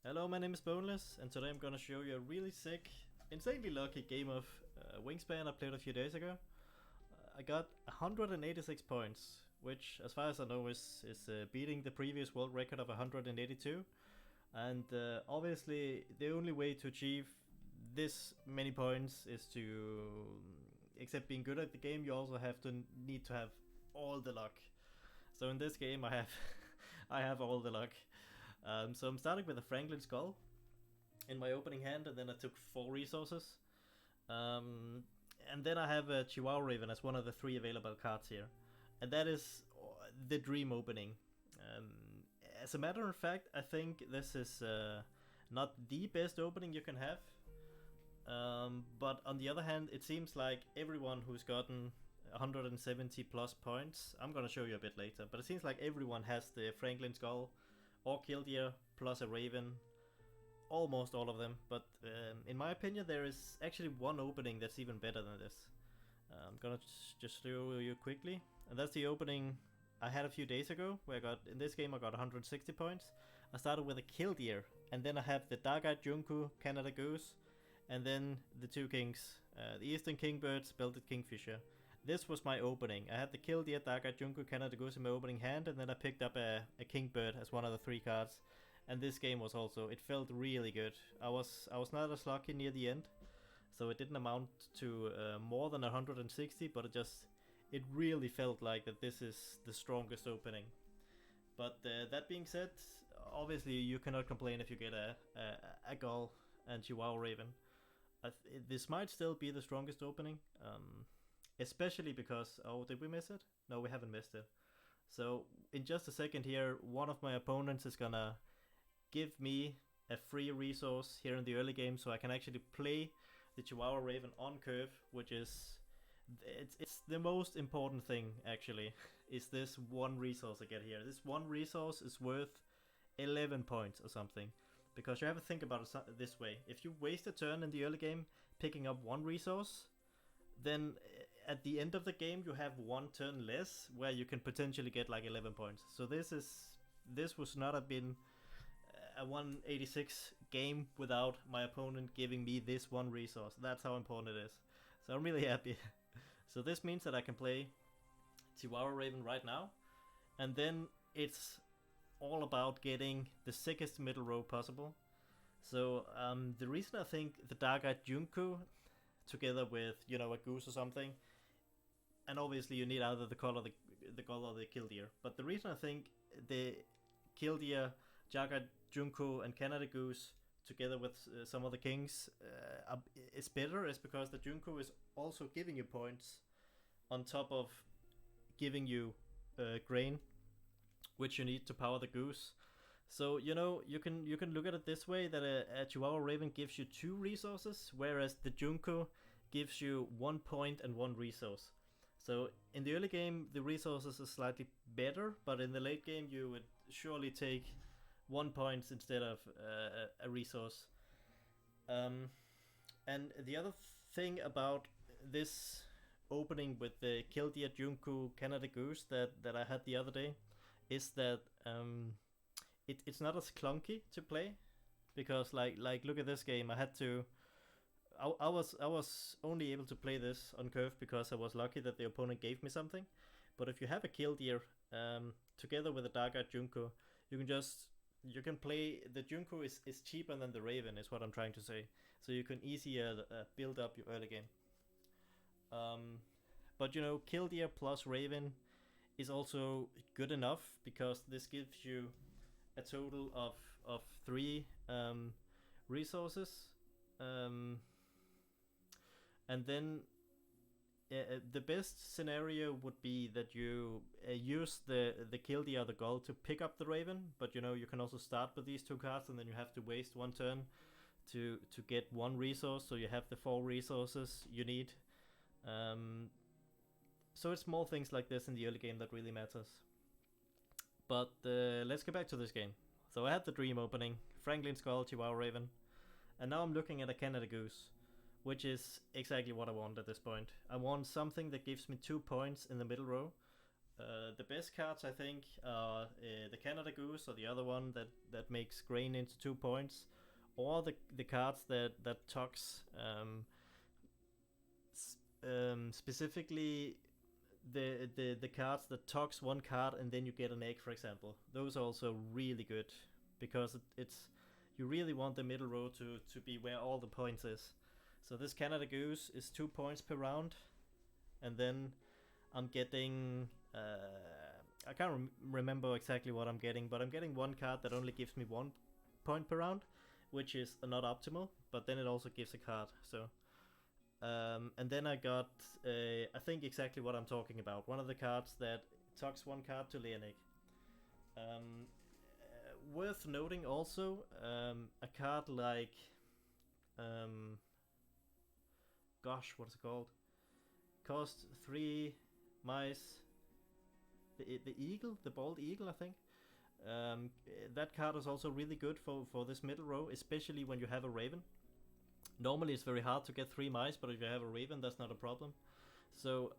Hello, my name is Boneless, and today I'm gonna show you a really sick, insanely lucky game of Wingspan I played a few days ago. I got 186 points, which, as far as I know, is beating the previous world record of 182. And obviously, the only way to achieve this many points is to, except being good at the game, you also need to have all the luck. So in this game, I have I have all the luck. So I'm starting with a Franklin Skull in my opening hand, and then I took 4 resources. And then I have a Chihuahua Raven as one of the 3 available cards here. And that is the dream opening. As a matter of fact, I think this is not the best opening you can have. But on the other hand, it seems like everyone who's gotten 170 plus points, I'm gonna show you a bit later, but it seems like everyone has the Franklin Skull or Killdeer plus a Raven, almost all of them, but in my opinion there is actually one opening that's even better than this. I'm gonna just show you quickly, and that's the opening I had a few days ago, where in this game I got 160 points. I started with a Killdeer, and then I have the Dark-Eyed Junku, Canada Goose, and then the 2 kings, the Eastern Kingbirds, Belted Kingfisher. This was my opening. I had the Killdeer, Dark-Eyed Junku, Canada Goose in my opening hand, and then I picked up a Kingbird as one of the 3 cards. And this game was also, it felt really good. I was not as lucky near the end, so it didn't amount to more than 160, but it really felt like that this is the strongest opening. But that being said, obviously you cannot complain if you get a Gull and Chihuahua Raven. This might still be the strongest opening. Especially because, oh, did we miss it? No, we haven't missed it. So in just a second here, one of my opponents is gonna give me a free resource here in the early game, so I can actually play the Chihuahua Raven on curve, which is it's the most important thing actually. Is this one resource I get here? This one resource is worth 11 points or something. Because you have to think about it this way: if you waste a turn in the early game picking up one resource, then at the end of the game you have 1 turn less where you can potentially get like 11 points. So this was not have been a 186 game without my opponent giving me this one resource. That's how important it is. So I'm really happy. So this means that I can play Chihuahua Raven right now, and then it's all about getting the sickest middle row possible. So the reason I think the Dark-Eyed Junku together with, you know, a goose or something, and obviously you need either the color or the Killdeer, but the reason I think the Killdeer, Dark-Eyed Junku and Canada Goose together with some of the kings is better is because the Junku is also giving you points on top of giving you grain, which you need to power the goose. So, you know, you can look at it this way, that a Chihuahua Raven gives you 2 resources, whereas the Junko gives you 1 point and 1 resource. So in the early game the resources are slightly better, but in the late game you would surely take 1 point instead of a resource. And the other thing about this opening with the Killdeer, Junko, Canada Goose that I had the other day is that it's not as clunky to play, because like look at this game. I was only able to play this on curve because I was lucky that the opponent gave me something. But if you have a Killdeer together with a Dark-Eyed Junko, you can play the Junko is cheaper than the Raven, is what I'm trying to say. So you can easier build up your early game. But you know, Killdeer plus Raven is also good enough, because this gives you a total of 3 resources, and then the best scenario would be that you use the Killdeer or the Gull to pick up the Raven, but you know, you can also start with these 2 cards and then you have to waste 1 turn to get 1 resource, so you have the 4 resources you need. So it's small things like this in the early game that really matters. But let's get back to this game. So I had the dream opening, Franklin Skull, Chihuahua Raven, and now I'm looking at a Canada Goose, which is exactly what I want at this point. I want something that gives me 2 points in the middle row, The best cards I think are the Canada Goose, or the other one that makes grain into 2 points, or the cards that talks specifically the cards that talks one card and then you get an egg, for example. Those are also really good because it's you really want the middle row to be where all the points is. So this Canada Goose is 2 points per round, and then I'm getting I can't remember exactly what I'm getting, but I'm getting one card that only gives me 1 point per round, which is not optimal, but then it also gives a card. So and then I got I think exactly what I'm talking about. One of the cards that talks one card to Leonig. Worth noting also, a card like gosh, what's it called? Cost 3 mice. The eagle, the bald eagle, I think. That card is also really good for this middle row, especially when you have a raven. Normally it's very hard to get 3 mice, but if you have a raven, that's not a problem. So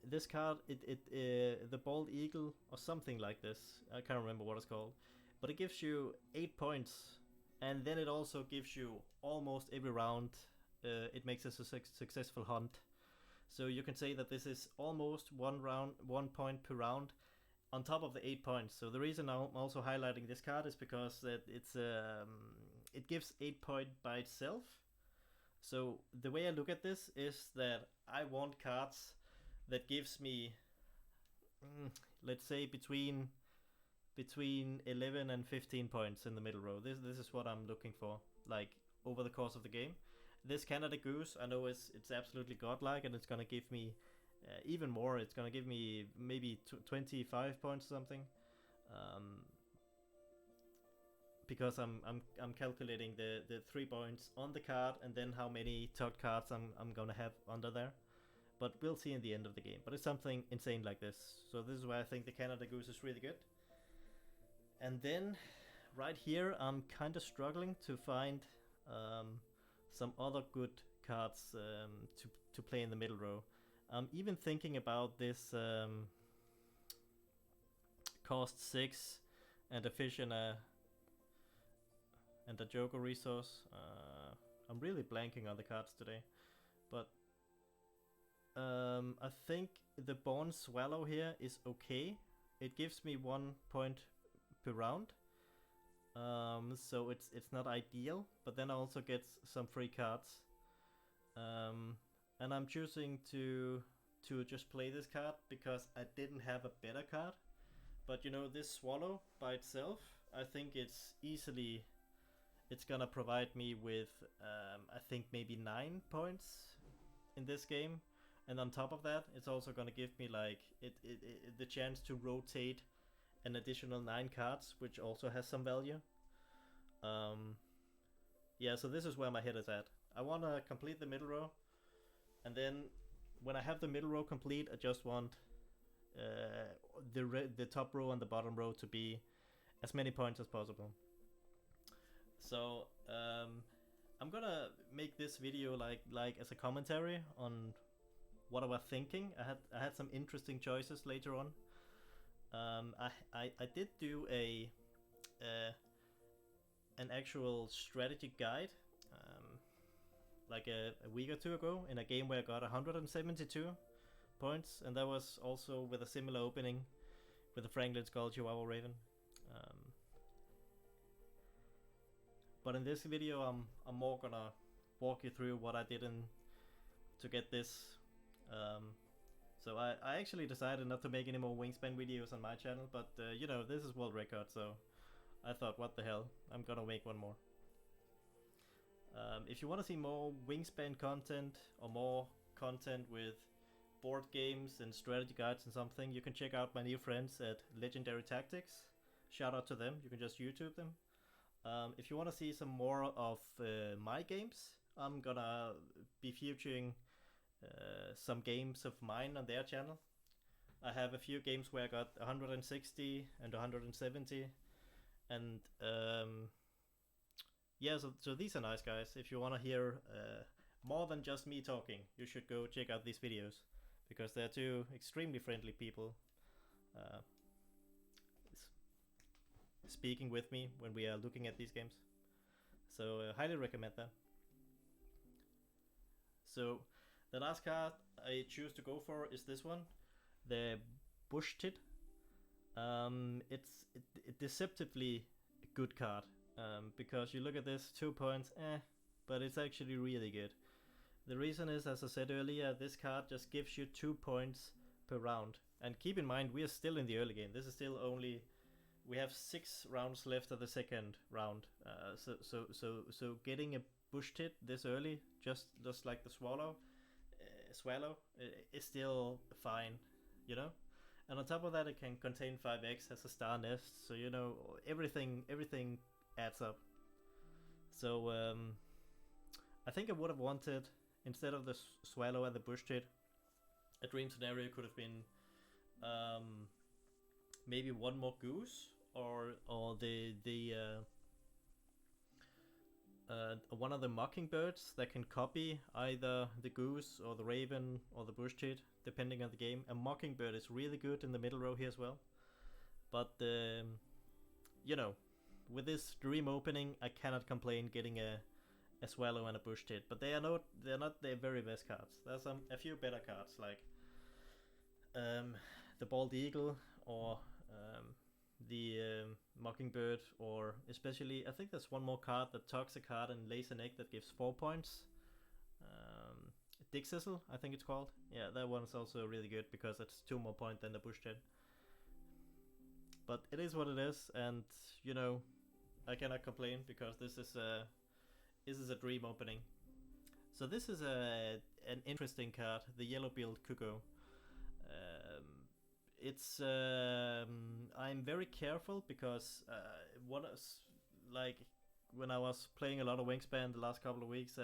this card, the bald eagle or something like this, I can't remember what it's called, but it gives you 8 points, and then it also gives you almost every round. It makes a successful hunt. So you can say that this is almost 1 point per round, on top of the 8 points. So the reason I'm also highlighting this card is because it gives 8 points by itself. So the way I look at this is that I want cards that gives me, let's say between 11 and 15 points in the middle row. This is what I'm looking for, like over the course of the game. This Canada Goose, I know it's absolutely godlike, and it's gonna give me even more. It's gonna give me maybe 25 points or something, because I'm calculating the 3 points on the card and then how many tucked cards I'm gonna have under there. But we'll see in the end of the game. But it's something insane like this. So this is why I think the Canada Goose is really good. And then right here I'm kind of struggling to find some other good cards to play in the middle row. I'm even thinking about this cost 6 and a fish and a Joker resource. I'm really blanking on the cards today, but I think the Born Swallow here is okay. It gives me 1 point per round, so it's not ideal, but then I also get some free cards, and I'm choosing to just play this card because I didn't have a better card. But you know, this Swallow by itself, I think it's gonna provide me with I think maybe 9 points in this game, and on top of that it's also gonna give me like the chance to rotate an additional 9 cards, which also has some value. Yeah, so this is where my head is at. I want to complete the middle row, and then when I have the middle row complete, I just want the top row and the bottom row to be as many points as possible. So I'm gonna make this video like as a commentary on what I was thinking. I had some interesting choices later on. I did do an actual strategy guide like a week or 2 ago in a game where I got 172 points, and that was also with a similar opening with the Franklin Skull Chihuahua Raven. But in this video I'm more gonna walk you through what I did to get this. So I actually decided not to make any more Wingspan videos on my channel, but you know, this is world record, so I thought, what the hell, I'm gonna make one more. If you want to see more Wingspan content or more content with board games and strategy guides and something, you can check out my new friends at Legendary Tactics. Shout out to them, you can just YouTube them. If you want to see some more of my games, I'm gonna be featuring some games of mine on their channel. I have a few games where I got 160 and 170, and yeah, so these are nice, guys. If you want to hear more than just me talking, you should go check out these videos, because they're two extremely friendly people uh, speaking with me when we are looking at these games. So highly recommend that. So the last card I choose to go for is this one, the Bush Tit. It's deceptively a good card, because you look at this, 2 points, but it's actually really good. The reason is, as I said earlier, this card just gives you 2 points per round. And keep in mind, we are still in the early game. This is still only, we have 6 rounds left of the second round. So getting a Bush Tit this early, just like the swallow, is still fine, you know. And on top of that, it can contain 5x, has a star nest, so you know everything adds up. So I think I would have wanted, instead of the swallow and the Bush Tit, a dream scenario could have been maybe one more goose, or one of the mockingbirds that can copy either the goose or the raven or the Bush Tit, depending on the game. A mockingbird is really good in the middle row here as well. But you know, with this dream opening, I cannot complain getting a swallow and a Bush Tit. But they're not the very best cards. There's a few better cards, like the bald eagle, or the mockingbird, or especially, I think there's one more card that tucks a card and lays an egg that gives 4 points. Dick Sizzle, I think it's called. Yeah, that one's also really good because it's 2 more points than the Bush Tit. But it is what it is, and you know, I cannot complain because this is a dream opening. So this is an interesting card, the Yellow-billed Cuckoo. It's I'm very careful because like when I was playing a lot of Wingspan the last couple of weeks,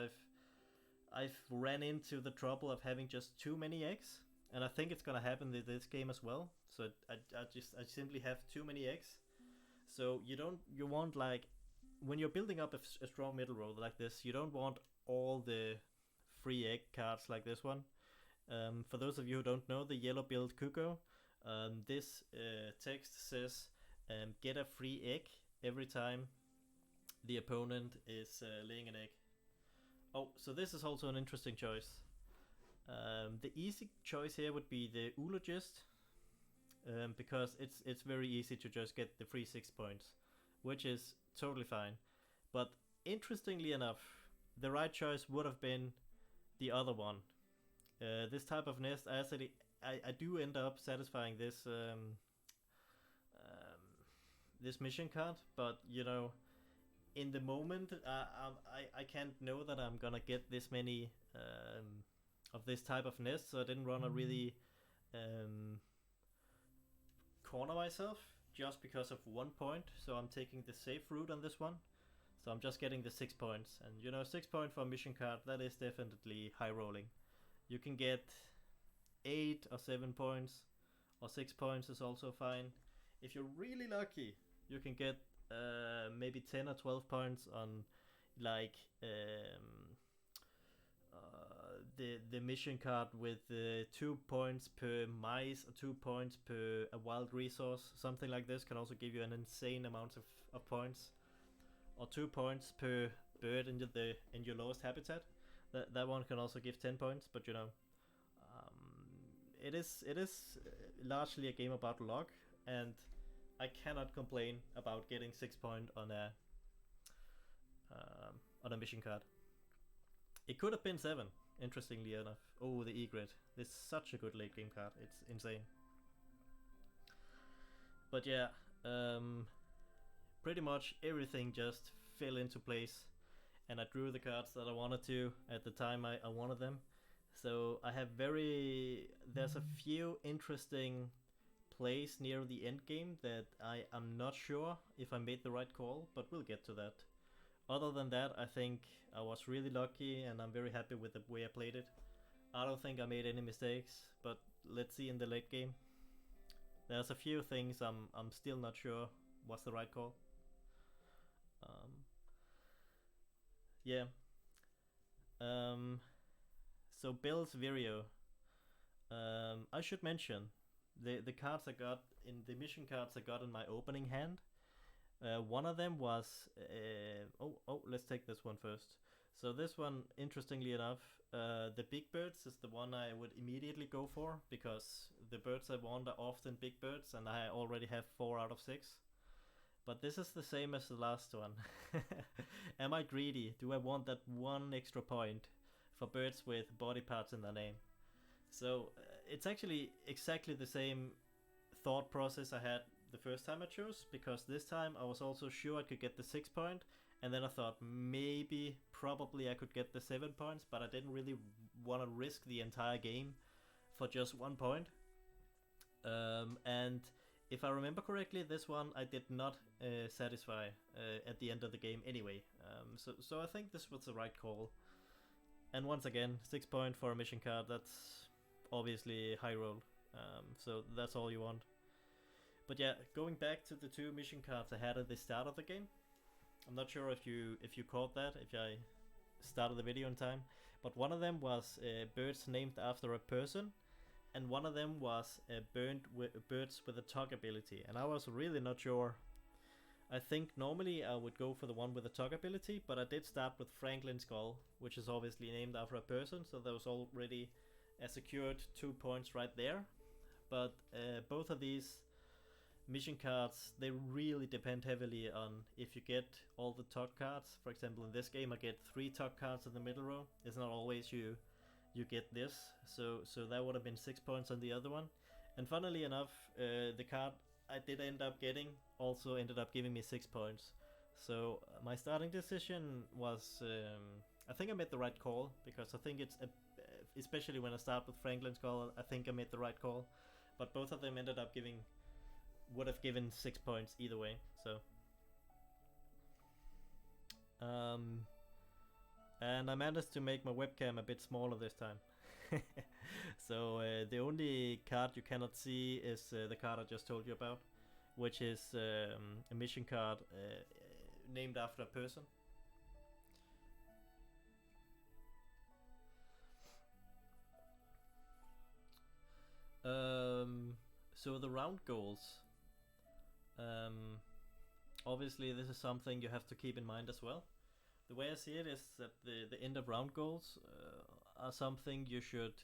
I've ran into the trouble of having just too many eggs, and I think it's gonna happen in this game as well. So I simply have too many eggs. So you want, like, when you're building up a strong middle row like this, you don't want all the free egg cards like this one. For those of you who don't know, the Yellow-billed Cuckoo, this text says, get a free egg every time the opponent is laying an egg. Oh, so this is also an interesting choice. The easy choice here would be the Ulogist, because it's very easy to just get the free 6 points, which is totally fine. But interestingly enough, the right choice would have been the other one. This type of nest, I do end up satisfying this this mission card, but you know, in the moment, I can't know that I'm gonna get this many of this type of nest, so I didn't want to really corner myself just because of 1 point. So I'm taking the safe route on this one. So I'm just getting the 6 points, and you know, 6 points for a mission card, that is definitely high rolling. You can get 8 or 7 points, or 6 points is also fine. If you're really lucky, you can get maybe 10 or 12 points on, like, the mission card with 2 points per mice, or 2 points per a wild resource. Something like this can also give you an insane amount of points, or 2 points per bird in your lowest habitat. That one can also give 10 points, but you know, it is largely a game about luck, and I cannot complain about getting 6 points on a mission card. It could have been 7, interestingly enough. Oh, the Egret. This is such a good late game card. It's insane. But yeah, pretty much everything just fell into place, and I drew the cards that I wanted to at the time I wanted them. So I have there's a few interesting plays near the end game that I am not sure if I made the right call, but we'll get to that. Other than that, I think I was really lucky, and I'm very happy with the way I played it. I don't think I made any mistakes, but let's see in the late game. There's a few things I'm still not sure what's the right call. Yeah. So Bill's Vireo. I should mention the cards I got in the mission cards I got in my opening hand. One of them was let's take this one first. So this one, interestingly enough, the big birds is the one I would immediately go for, because the birds I want are often big birds, and I already have 4 out of 6. But this is the same as the last one. Am I greedy? Do I want that one extra point for birds with body parts in their name? So it's actually exactly the same thought process I had the first time I chose, because this time I was also sure I could get the 6 point, and then I thought probably I could get the 7 points, but I didn't really want to risk the entire game for just 1 point. And if I remember correctly, this one I did not satisfy at the end of the game anyway. So I think this was the right call. And once again, 6 point for a mission card, that's obviously high roll. So that's all you want. But yeah, going back to the 2 mission cards I had at the start of the game. I'm not sure if you caught that, if I started the video in time. But one of them was birds named after a person, and one of them was birds with a tug ability. And I was really not sure. I think normally I would go for the one with the tug ability, but I did start with Franklin's Skull, which is obviously named after a person, so there was already a secured 2 points right there. But both of these mission cards, they really depend heavily on if you get all the tug cards. For example, in this game I get 3 tug cards in the middle row. It's not always you get this, so that would have been 6 points on the other one. And funnily enough, the card I did end up getting also ended up giving me 6 points. So my starting decision was, I think I made the right call, because I think it's especially when I start with Franklin's Call, I think I made the right call. But both of them ended up would have given 6 points either way. So and I managed to make my webcam a bit smaller this time. So the only card you cannot see is the card I just told you about, which is a mission card named after a person. So the round goals, obviously this is something you have to keep in mind as well. The way I see it is that the end of round goals are something you should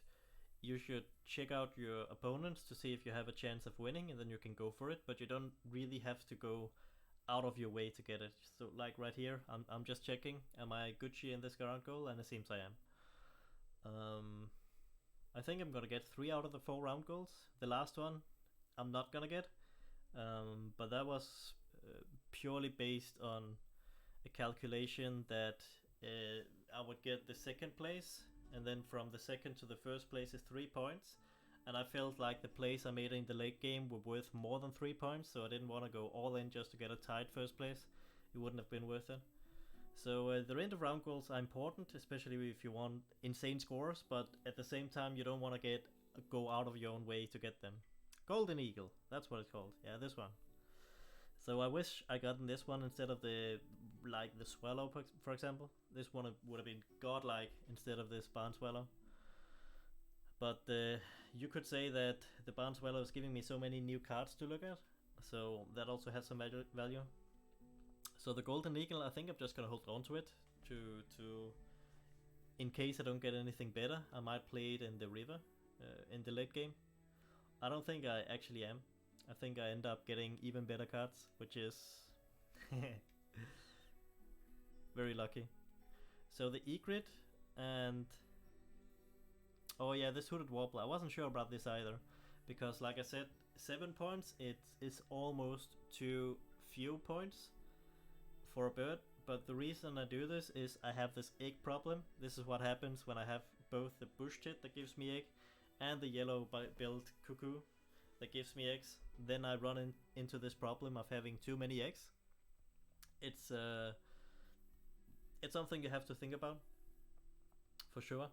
check out your opponents to see if you have a chance of winning, and then you can go for it, but you don't really have to go out of your way to get it. So like right here, I'm just checking, am I Gucci in this round goal, and it seems I am. I think I'm gonna get 3 out of the 4 round goals. The last one I'm not gonna get, but that was purely based on a calculation that I would get the 2nd place, and then from the 2nd to the 1st place is 3 points, and I felt like the plays I made in the late game were worth more than 3 points, so I didn't want to go all in just to get a tied 1st place. It wouldn't have been worth it. So the end of round goals are important, especially if you want insane scores, but at the same time you don't want to go out of your own way to get them. Golden Eagle, that's what it's called. Yeah, this one. So I wish I gotten this one instead of the Swallow, for example. This one would have been godlike instead of this Barn Swallow. But you could say that the Barn Swallow is giving me so many new cards to look at, so that also has some value. So the Golden Eagle, I think I'm just gonna hold on to it to in case I don't get anything better. I might play it in the river in the late game. I don't think I actually am. I think I end up getting even better cards, which is very lucky. So the Egret and oh yeah, this Hooded Warbler. I wasn't sure about this either, because like I said, 7 points, it is almost too few points for a bird. But the reason I do this is I have this egg problem. This is what happens when I have both the bush tit that gives me egg and the yellow-billed cuckoo that gives me eggs. Then I run into this problem of having too many eggs. It's something you have to think about, for sure.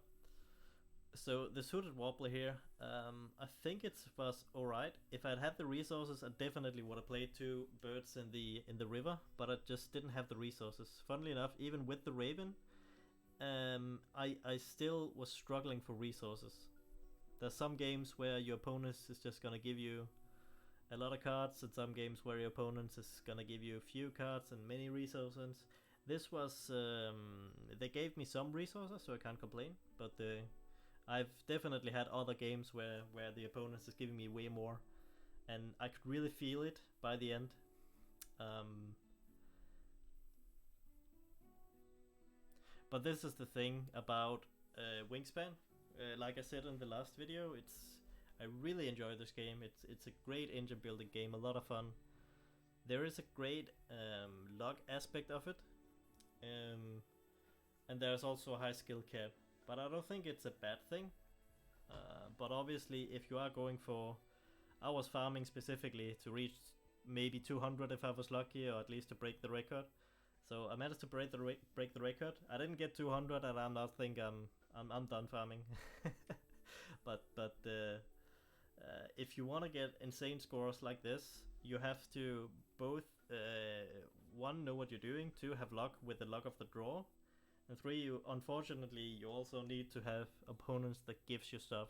So the Hooded Warbler here, I think it was alright. If I'd had the resources, I definitely would have played 2 birds in the river, but I just didn't have the resources. Funnily enough, even with the Raven, I still was struggling for resources. There's some games where your opponent is just gonna give you a lot of cards. In some games where your opponent is gonna give you a few cards and many resources. This was they gave me some resources, so I can't complain. But I've definitely had other games where the opponent is giving me way more, and I could really feel it by the end. But this is the thing about Wingspan. Like I said in the last video, I really enjoy this game. It's a great engine building game, a lot of fun. There is a great luck aspect of it, and there's also a high skill cap. But I don't think it's a bad thing. But obviously, if you are going for, I was farming specifically to reach maybe 200 if I was lucky, or at least to break the record. So I managed to break the record. I didn't get 200, and I'm not think I'm done farming. but if you want to get insane scores like this, you have to both one, know what you're doing, two, have luck with the luck of the draw, and three, unfortunately you also need to have opponents that gives you stuff.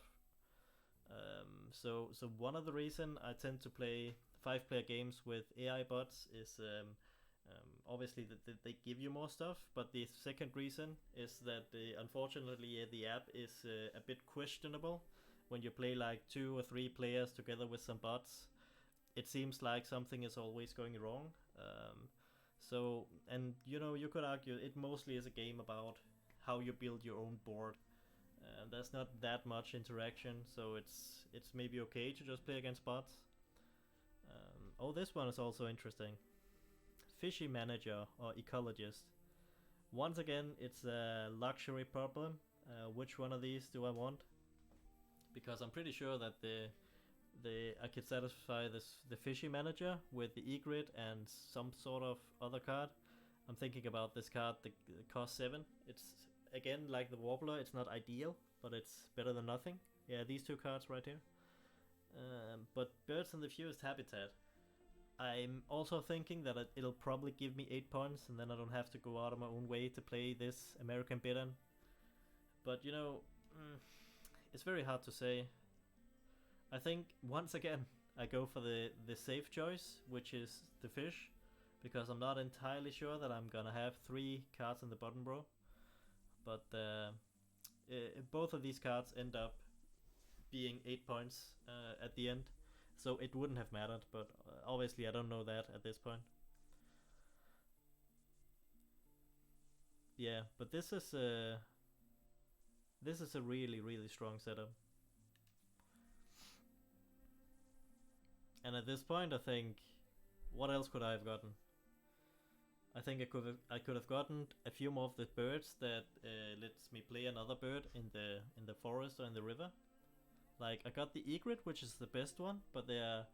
So one of the reason I tend to play 5-player games with AI bots is obviously that they give you more stuff, but the second reason is that unfortunately the app is a bit questionable. When you play like 2 or 3 players together with some bots, it seems like something is always going wrong. And you could argue it mostly is a game about how you build your own board. There's not that much interaction, so it's maybe okay to just play against bots. Oh, this one is also interesting. Fishy manager or ecologist. Once again, it's a luxury problem. Which one of these do I want? Because I'm pretty sure that I could satisfy the fishy manager with the E-grid and some sort of other card. I'm thinking about this card that costs 7. It's again like the Warbler. It's not ideal, but it's better than nothing. Yeah, these 2 cards right here. But Birds in the Fused Habitat. I'm also thinking that it'll probably give me 8 points, and then I don't have to go out of my own way to play this American Bidden. But it's very hard to say. I think once again I go for the safe choice, which is the fish, because I'm not entirely sure that I'm gonna have 3 cards in the bottom row. But both of these cards end up being 8 points at the end. So it wouldn't have mattered, but obviously I don't know that at this point. Yeah, but this is a really, really strong setup. And at this point, I think, what else could I have gotten? I think I could have gotten a few more of the birds that lets me play another bird in the forest or in the river. Like, I got the egret, which is the best one, but there are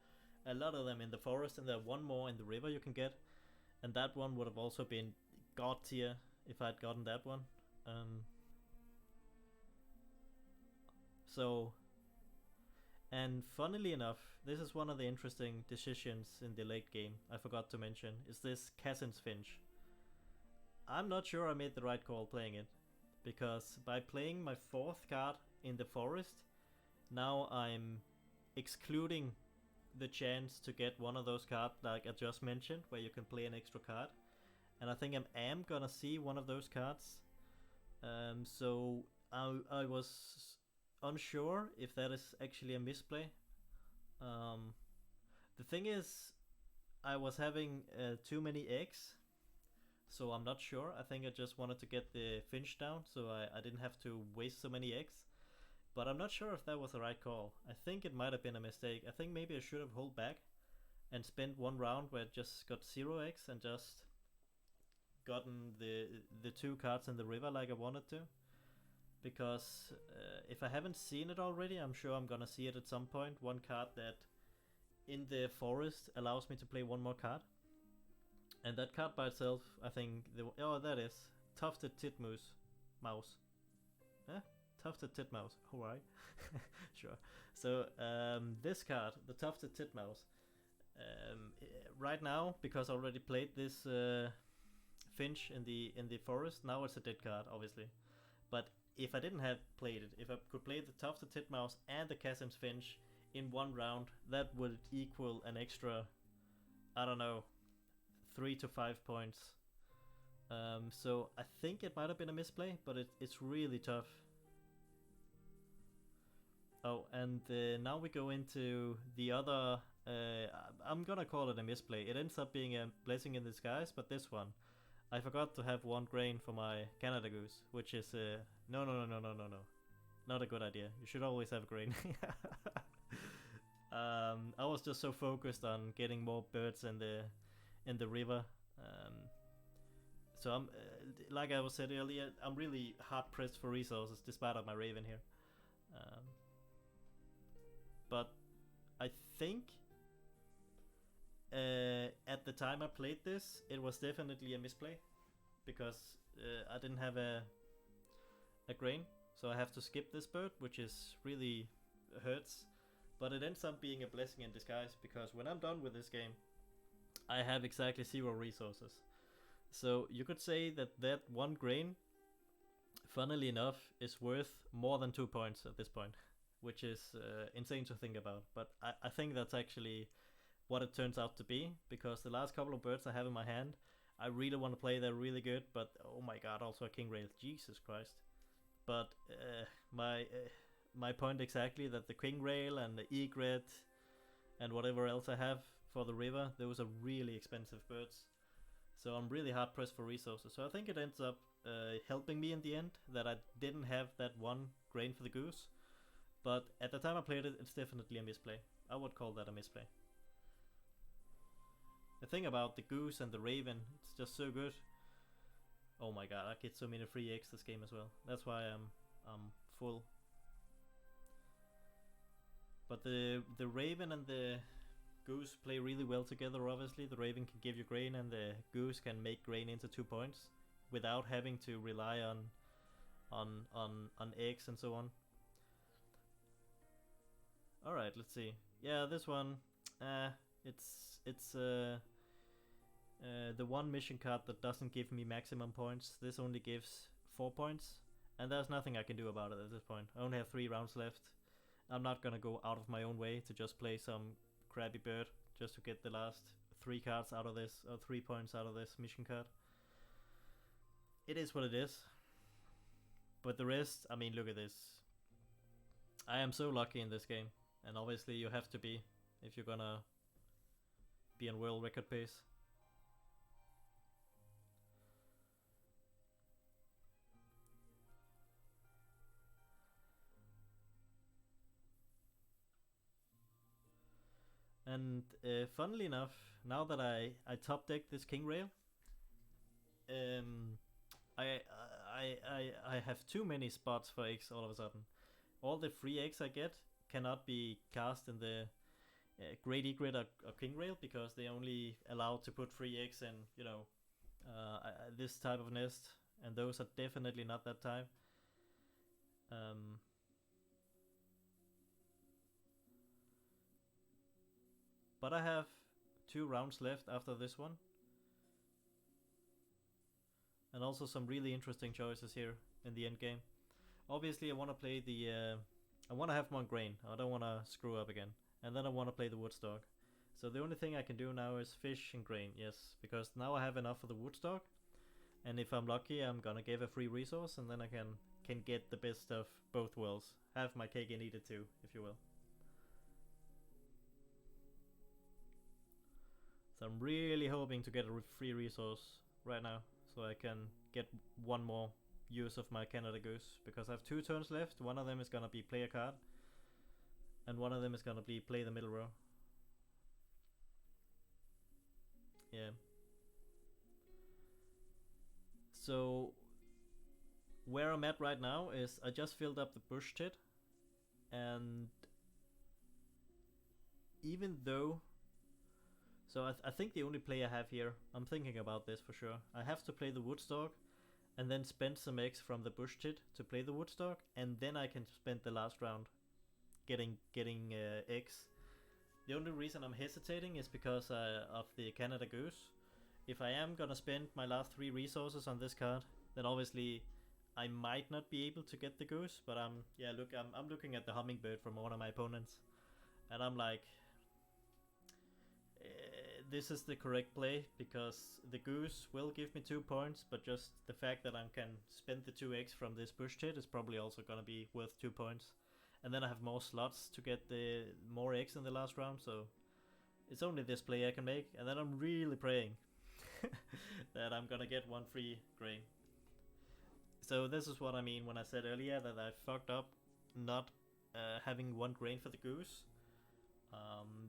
a lot of them in the forest, and there are one more in the river you can get. And that one would have also been god tier if I'd gotten that one. And funnily enough, this is one of the interesting decisions in the late game I forgot to mention, is this Cassin's Finch. I'm not sure I made the right call playing it, because by playing my 4th card in the forest, now I'm excluding the chance to get one of those cards like I just mentioned, where you can play an extra card. And I think I am gonna see one of those cards. So I was unsure if that is actually a misplay. The thing is, I was having too many eggs, so I'm not sure. I think I just wanted to get the finch down, so I didn't have to waste so many eggs. But I'm not sure if that was the right call. I think it might have been a mistake. I think maybe I should have held back and spent one round where I just got 0 eggs and just gotten the 2 cards in the river like I wanted to. Because if I haven't seen it already, I'm sure I'm gonna see it at some point. One card that in the forest allows me to play one more card. And that card by itself, I think, that is Tufted Titmouse Mouse. Tufted Titmouse, alright. Sure. So this card, the Tufted Titmouse, right now, because I already played this finch in the forest, now it's a dead card, obviously. But if I didn't have played it, if I could play the Tufted Titmouse and the Cassim's Finch in one round, that would equal an extra, I don't know, 3 to 5 points. So I think it might have been a misplay, but it's really tough. Oh, and now we go into the other. I'm gonna call it a misplay. It ends up being a blessing in disguise, but this one, I forgot to have 1 grain for my Canada Goose, which is no, not a good idea. You should always have a grain. I was just so focused on getting more birds in the river. So I'm like I was said earlier, I'm really hard pressed for resources despite of my raven here. But I think at the time I played this, it was definitely a misplay because I didn't have a grain, so I have to skip this bird, which is really hurts. But it ends up being a blessing in disguise because when I'm done with this game, I have exactly 0 resources. So you could say that 1 grain, funnily enough, is worth more than 2 points at this point, which is insane to think about. But I think that's actually what it turns out to be, because the last couple of birds I have in my hand, I really want to play. They're really good, but oh my god, also a king rail, Jesus Christ. But my point exactly, that the king rail and the egret and whatever else I have for the river, those are really expensive birds. So I'm really hard pressed for resources. So I think it ends up helping me in the end that I didn't have that 1 grain for the goose. But at the time I played it, it's definitely a misplay. I would call that a misplay. The thing about the goose and the raven, it's just so good. Oh my god, I get so many free eggs this game as well. That's why I'm full. But the raven and the goose play really well together. Obviously, the raven can give you grain, and the goose can make grain into 2 points without having to rely on eggs and so on. All right, let's see. Yeah, this one, it's the one mission card that doesn't give me maximum points. This only gives 4 points, and there's nothing I can do about it at this point. I only have 3 rounds left. I'm not gonna go out of my own way to just play some crappy bird just to get the last 3 cards out of this, or 3 points out of this mission card. It is what it is. But the rest, I mean, look at this. I am so lucky in this game, and obviously you have to be if you're gonna be on world record pace. And funnily enough, now that I top deck this king rail, I have too many spots for eggs all of a sudden. All the free eggs I get cannot be cast in the great egret or king rail, because they only allow to put free eggs in, you know, this type of nest, and those are definitely not that type. But I have 2 rounds left after this one, and also some really interesting choices here in the end game. Obviously, I want to play the. I want to have 1 grain. I don't want to screw up again, and then I want to play the woodstock. So the only thing I can do now is fish and grain. Yes, because now I have enough for the woodstock, and if I'm lucky, I'm gonna give a free resource, and then I can get the best of both worlds. Have my cake and eat it too, if you will. So I'm really hoping to get a free resource right now, so I can get 1 more use of my Canada Goose, because I have 2 turns left. One of them is gonna be play a card, and one of them is gonna be play the middle row. Yeah. So where I'm at right now is I just filled up the bush tit, and even though, so I think the only play I have here, I'm thinking about this for sure. I have to play the woodstock, and then spend some eggs from the bush tit to play the woodstock, and then I can spend the last round getting eggs. The only reason I'm hesitating is because of the Canada Goose. If I am gonna spend my last 3 resources on this card, then obviously I might not be able to get the goose. But I'm looking at the hummingbird from one of my opponents. And I'm like, this is the correct play because the goose will give me 2 points, but just the fact that I can spend the 2x from this push hit is probably also gonna be worth 2 points. And then I have more slots to get the more eggs in the last round, so it's only this play I can make. And then I'm really praying that I'm gonna get 1 free grain. So this is what I mean when I said earlier that I fucked up not having 1 grain for the goose.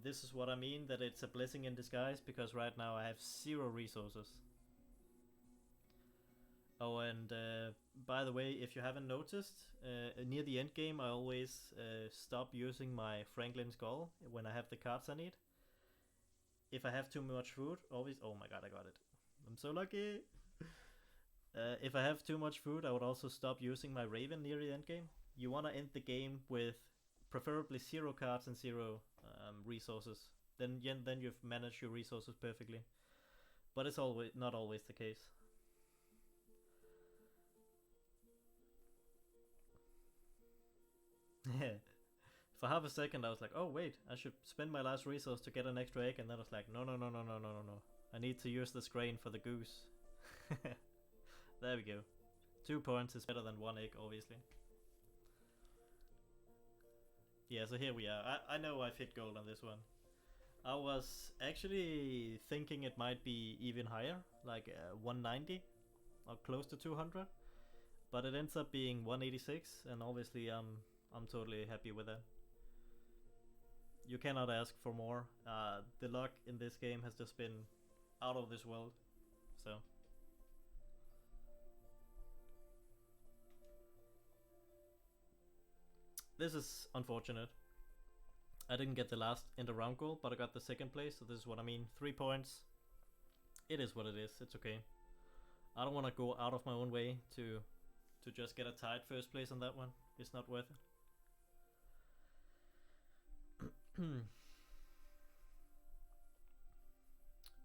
This is what I mean, that it's a blessing in disguise, because right now I have 0 resources. Oh, and by the way, if you haven't noticed, near the end game I always stop using my Franklin Skull when I have the cards I need. If I have too much food, always... Oh my god, I got it. I'm so lucky! If I have too much food, I would also stop using my Raven near the end game. You want to end the game with preferably 0 cards and 0 resources. Then you've managed your resources perfectly. But it's not always the case. For half a second I was like, oh wait, I should spend my last resource to get an extra egg, and then I was like, no. I need to use this grain for the goose. There we go. 2 points is better than 1 egg, obviously. Yeah, so here we are. I know I've hit gold on this one. I was actually thinking it might be even higher, like 190 or close to 200, but it ends up being 186, and obviously I'm totally happy with that. You cannot ask for more. The luck in this game has just been out of this world, so. This is unfortunate. I didn't get the last end of round goal, but I got the 2nd place, so this is what I mean. 3 points. It is what it is. It's okay. I don't want to go out of my own way to just get a tied 1st place on that one. It's not worth it.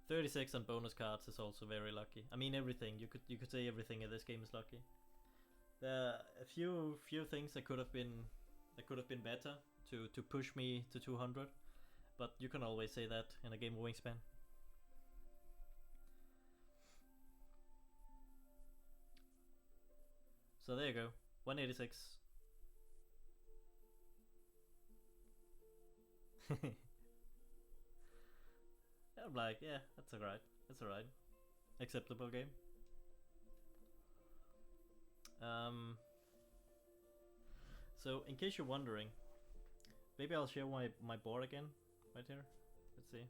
36 on bonus cards is also very lucky. I mean, everything. You could say everything in this game is lucky. There are a few things that could have been better to push me to 200, but you can always say that in a game of Wingspan. So there you go, 186. I'm like, yeah, that's alright. That's alright. Acceptable game. So in case you're wondering, maybe I'll share my board again right here. Let's see.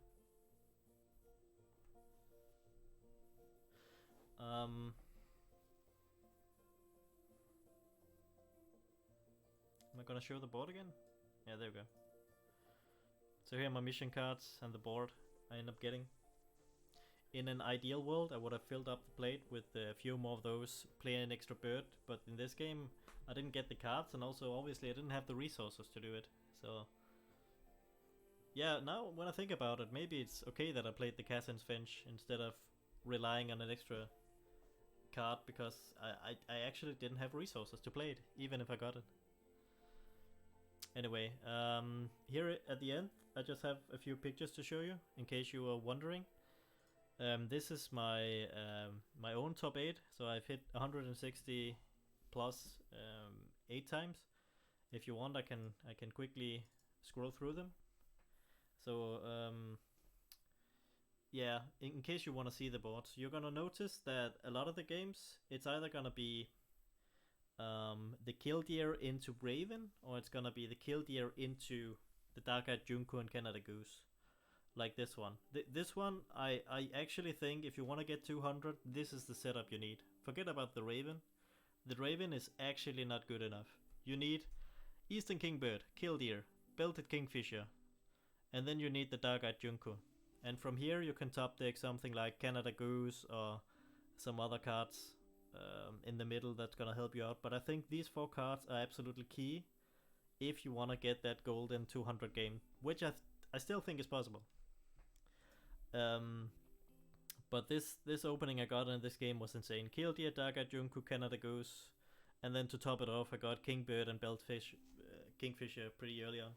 Am I gonna show the board again? Yeah, there we go. So here are my mission cards and the board I end up getting. In an ideal world, I would have filled up the plate with a few more of those, play an extra bird, but in this game I didn't get the cards, and also obviously I didn't have the resources to do it. So yeah, now when I think about it, maybe it's okay that I played the Cassin's Finch instead of relying on an extra card, because I actually didn't have resources to play it, even if I got it. Anyway, here at the end I just have a few pictures to show you, in case you were wondering. This is my my own top 8, so I've hit 160 plus 8 times. If you want, I can quickly scroll through them. So yeah, in case you want to see the boards, you're gonna notice that a lot of the games, it's either gonna be the Killdeer into Raven, or it's gonna be the Killdeer into the Dark-Eyed Junko and Canada Goose. Like this one. This one, I actually think if you want to get 200, this is the setup you need. Forget about the Raven. The Raven is actually not good enough. You need Eastern Kingbird, Killdeer, Belted Kingfisher, and then you need the Dark-Eyed Junko. And from here you can top deck something like Canada Goose or some other cards in the middle that's gonna help you out. But I think these 4 cards are absolutely key if you want to get that golden 200 game, which I still think is possible. But this opening I got in this game was insane. Killdeer, Dark-Eyed Junko, Canada Goose, and then to top it off I got Kingbird and Kingfisher pretty early on.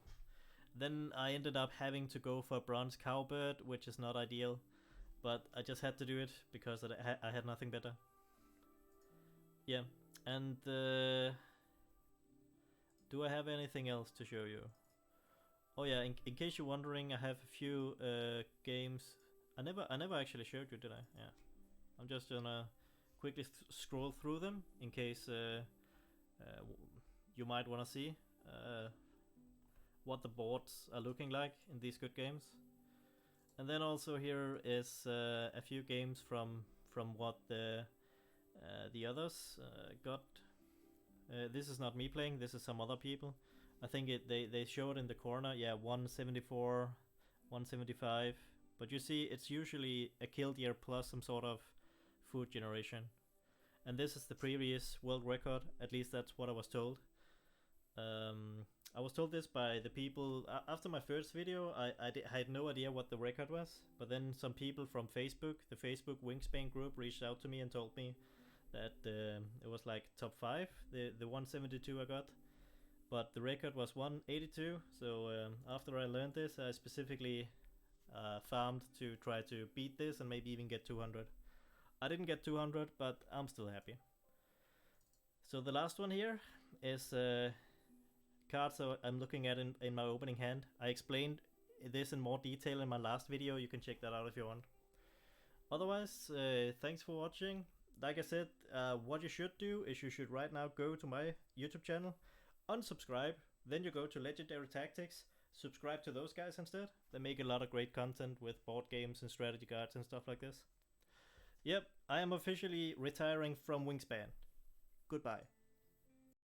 Then I ended up having to go for bronze cowbird, which is not ideal, but I just had to do it because I had nothing better. Yeah, and do I have anything else to show you? Oh yeah, in case you're wondering, I have a few games. I never actually showed you, did I? Yeah. I'm just gonna quickly scroll through them in case you might want to see what the boards are looking like in these good games. And then also here is a few games from what the others got. This is not me playing. This is some other people. I think they showed in the corner. Yeah, 174, 175. But you see, it's usually a kill deer plus some sort of food generation. And this is the previous world record. At least that's what I was told. I was told this by the people after my first video. I had no idea what the record was, but then some people from Facebook, the Facebook Wingspan group, reached out to me and told me that it was like top 5, the 172 I got, but the record was 182. So after I learned this, I specifically farmed to try to beat this and maybe even get 200. I didn't get 200, but I'm still happy. So the last one here is cards I'm looking at in my opening hand. I explained this in more detail in my last video. You can check that out if you want. Otherwise, thanks for watching. Like I said, what you should do is you should right now go to my YouTube channel, unsubscribe, then you go to Legendary Tactics, subscribe to those guys instead. They make a lot of great content with board games and strategy guides and stuff like this. Yep, I am officially retiring from Wingspan. Goodbye.